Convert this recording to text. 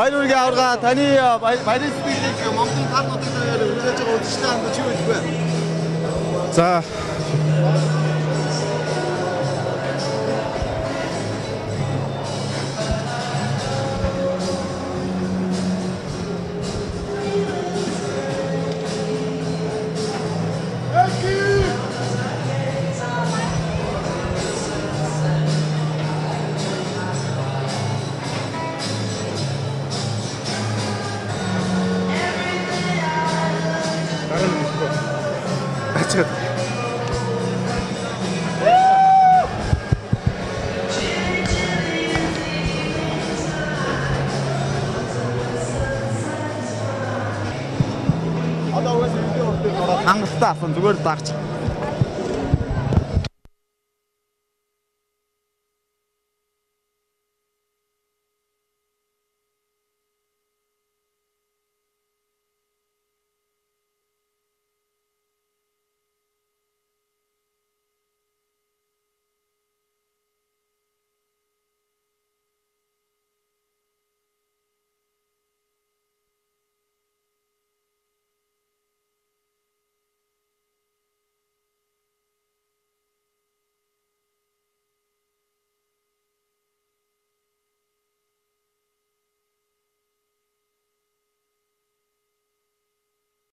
Баяр үргээ аварга таны баярын сэтгэлийг Монголын тал нутгаар үлээж байгаа үдшилтэй хамт чи үгүй бэ? За ачаад Одоо үгүй хангалттай асан зүгээр дагч.